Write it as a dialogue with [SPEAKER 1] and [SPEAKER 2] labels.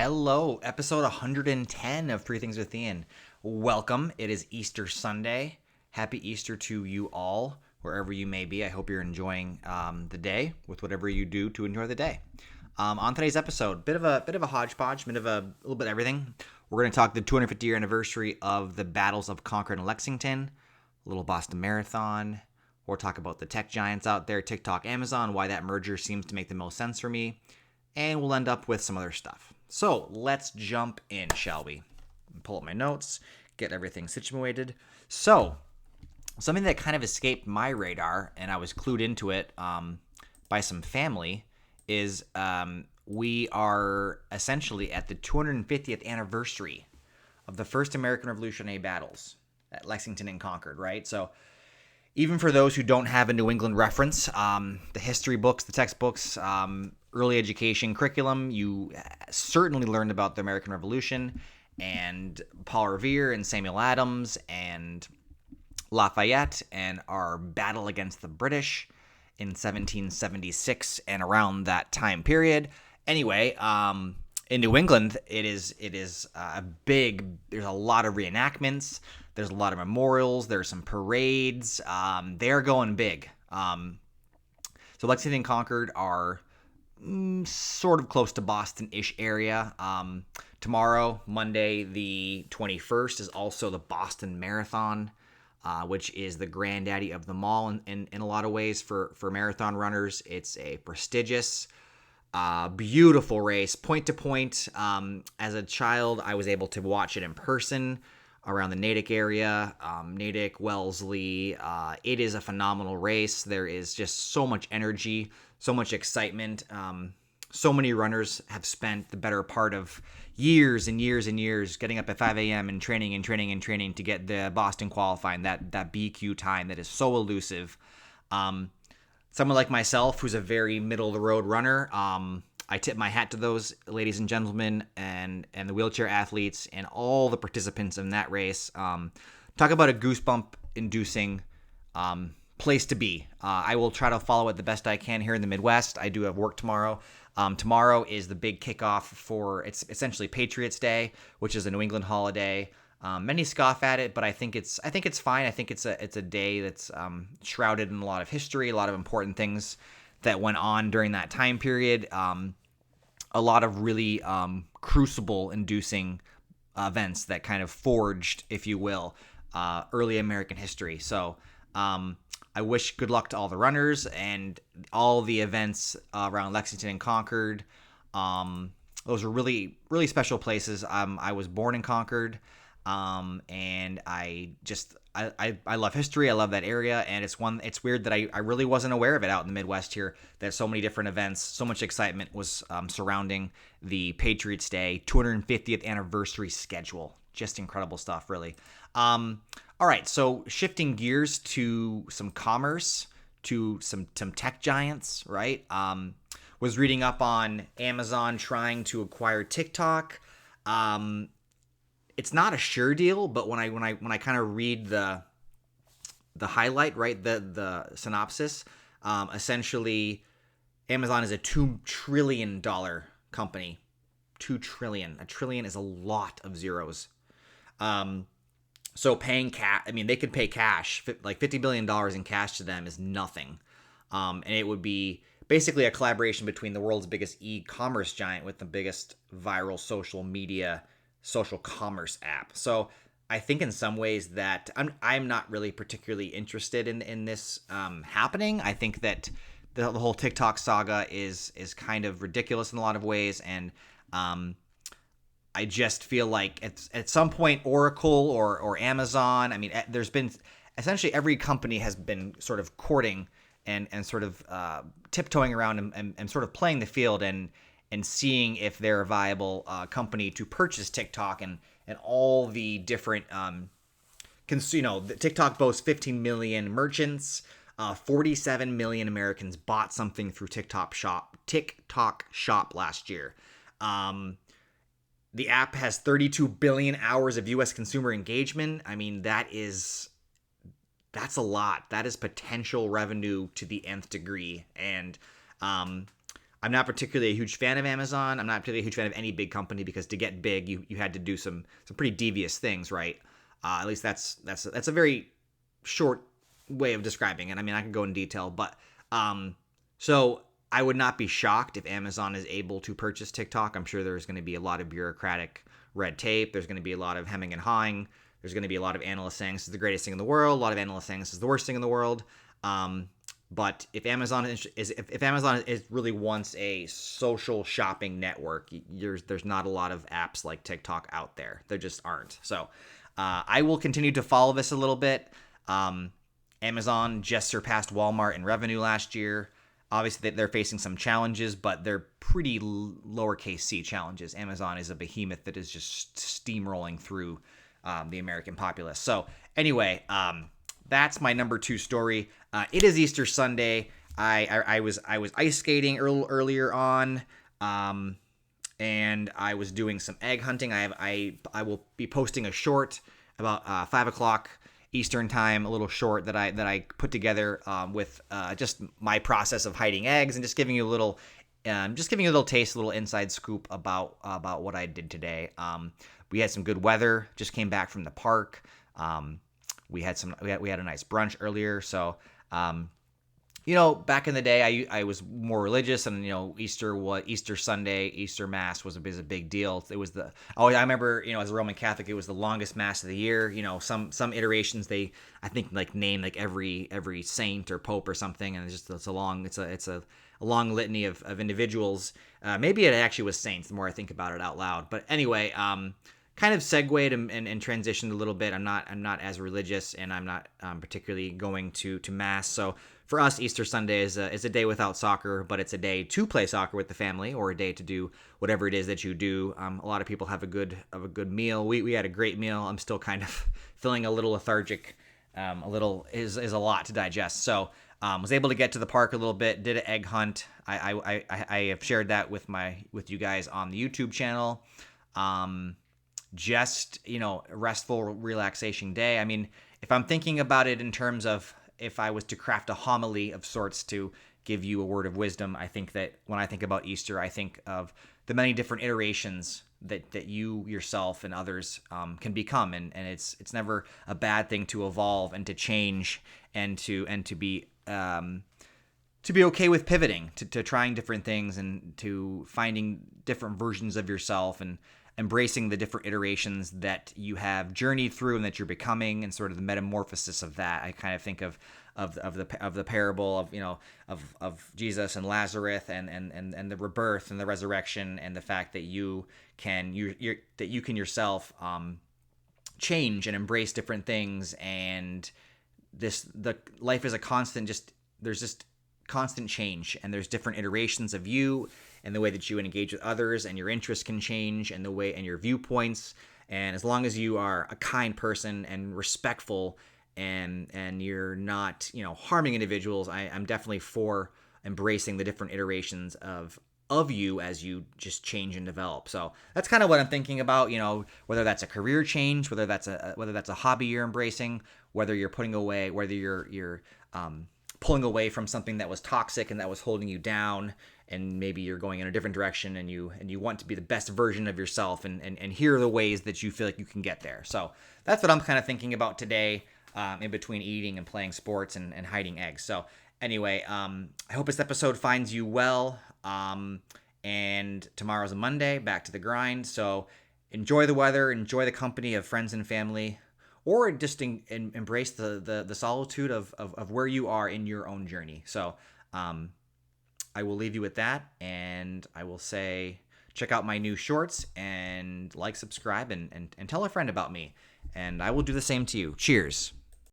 [SPEAKER 1] Hello, episode 110 of Three Things with Ian. Welcome. It is Easter Sunday. Happy Easter to you all, wherever you may be. I hope you're enjoying the day with whatever you do to enjoy the day. On today's episode, bit of a hodgepodge, bit of a little bit of everything. We're going to talk the 250-year anniversary of the battles of Concord and Lexington, a little Boston Marathon. We'll talk about the tech giants out there, TikTok, Amazon, why that merger seems to make the most sense for me, and we'll end up with some other stuff. So let's jump in, shall we? Pull up my notes, get everything situated. So, something that kind of escaped my radar, and I was clued into it by some family, is we are essentially at the 250th anniversary of the first American Revolutionary battles at Lexington and Concord, right? So, even for those who don't have a New England reference, the history books, the textbooks, early education curriculum, you certainly learned about the American Revolution and Paul Revere and Samuel Adams and Lafayette and our battle against the British in 1776 and around that time period. Anyway, in New It is a big. There's a lot of reenactments. There's a lot of memorials. There's some parades. They're going big. So Lexington and Concord are sort of close to Boston-ish area. Tomorrow, Monday the 21st, is also the Boston Marathon, which is the granddaddy of them all in a lot of ways for marathon runners. It's a prestigious, beautiful race, point to point. As a child, I was able to watch it in person around the Natick area, Natick, Wellesley. It is a phenomenal race. There is just so much energy, so much excitement. So many runners have spent the better part of years and years and years getting up at 5 a.m. and training to get the Boston qualifying, that BQ time that is so elusive. Someone like myself, who's a very middle-of-the-road runner, I tip my hat to those ladies and gentlemen and the wheelchair athletes and all the participants in that race. Talk about a goosebump-inducing place to be. I will try to follow it the best I can here in the Midwest. I do have work tomorrow. Tomorrow is the big kickoff for, it's essentially Patriots Day, which is a New England holiday. Many scoff at it, but I think it's fine. I think it's a day that's shrouded in a lot of history, a lot of important things that went on during that time period. A lot of really crucible-inducing events that kind of forged, if you will, early American history. So I wish good luck to all the runners and all the events around Lexington and Concord. Those are really, really special places. I was born in Concord, and I love history. I love that area, and it's weird that I really wasn't aware of it out in the Midwest here, that so many different events, so much excitement was surrounding the Patriots Day 250th anniversary schedule. Just incredible stuff, really. All right, so shifting gears to some commerce, to some tech giants, right? Was reading up on Amazon trying to acquire TikTok. It's not a sure deal, but when I kind of read the highlight, right, the synopsis, essentially Amazon is a $2 trillion company. 2 trillion. A trillion is a lot of zeros. So paying cash, I mean, they could pay cash, like $50 billion in cash to them is nothing. And it would be basically a collaboration between the world's biggest e-commerce giant with the biggest viral social commerce app. So I think in some ways that I'm not really particularly interested in this happening. I think that the whole TikTok saga is kind of ridiculous in a lot of ways, and I just feel like at some point Oracle or Amazon, I mean, there's been essentially every company has been sort of courting and sort of tiptoeing around and sort of playing the field and seeing if they're a viable company to purchase TikTok and all the different, TikTok boasts 15 million merchants, 47 million Americans bought something through TikTok Shop last year. The app has 32 billion hours of U.S. consumer engagement. I mean, that's a lot. That is potential revenue to the nth degree. And I'm not particularly a huge fan of Amazon. I'm not particularly a huge fan of any big company because to get big, you had to do some pretty devious things, right? At least that's a very short way of describing it. I mean, I can go in detail, but so I would not be shocked if Amazon is able to purchase TikTok. I'm sure there's going to be a lot of bureaucratic red tape. There's going to be a lot of hemming and hawing. There's going to be a lot of analysts saying this is the greatest thing in the world. A lot of analysts saying this is the worst thing in the world. But if Amazon is really wants a social shopping network, there's not a lot of apps like TikTok out there. There just aren't. So I will continue to follow this a little bit. Amazon just surpassed Walmart in revenue last year. Obviously, they're facing some challenges, but they're pretty lowercase c challenges. Amazon is a behemoth that is just steamrolling through the American populace. So anyway, that's my number 2 story. It is Easter Sunday. I was ice skating earlier on, and I was doing some egg hunting. I will be posting a short about 5 o'clock Eastern time, a little short that I put together with just my process of hiding eggs and just giving you a little taste, a little inside scoop about what I did today. We had some good weather. Just came back from the park. We had a nice brunch earlier. So, back in the day, I was more religious, and Easter Sunday, Easter Mass was a big deal. It was I remember, as a Roman Catholic, it was the longest Mass of the year. Some iterations I think name every saint or pope or something, and it's a long litany of individuals. Maybe it actually was saints. The more I think about it out loud, but anyway, kind of segued and transitioned a little bit. I'm not as religious, and I'm not particularly going to Mass. So for us, Easter Sunday is a day without soccer, but it's a day to play soccer with the family, or a day to do whatever it is that you do. A lot of people have a good meal. We had a great meal. I'm still kind of feeling a little lethargic. A little is a lot to digest. So was able to get to the park a little bit. Did an egg hunt. I have shared that with you guys on the YouTube channel. Just a restful, relaxation day. I mean, if I'm thinking about it in terms of if I was to craft a homily of sorts to give you a word of wisdom, I think that when I think about Easter, I think of the many different iterations that you yourself and others can become, and it's never a bad thing to evolve and to change and to be okay with pivoting, to trying different things and to finding different versions of yourself and embracing the different iterations that you have journeyed through and that you're becoming, and sort of the metamorphosis of that. I kind of think of the parable of Jesus and Lazarus and the rebirth and the resurrection, and the fact that you can yourself change and embrace different things, and the life is a constant. There's just constant change, and there's different iterations of you, and the way that you engage with others, and your interests can change, and your viewpoints. And as long as you are a kind person and respectful, and you're not harming individuals, I'm definitely for embracing the different iterations of you as you just change and develop. So that's kind of what I'm thinking about. Whether that's a career change, whether that's a hobby you're embracing, whether you're putting away, whether you're pulling away from something that was toxic and that was holding you down, and maybe you're going in a different direction, and you want to be the best version of yourself, and here are the ways that you feel like you can get there. So that's what I'm kind of thinking about today, in between eating and playing sports and hiding eggs. So anyway, I hope this episode finds you well. And tomorrow's a Monday, back to the grind. So enjoy the weather, enjoy the company of friends and family, or just embrace the solitude of where you are in your own journey. So I will leave you with that, and I will say check out my new shorts, and subscribe, and tell a friend about me. And I will do the same to you. Cheers.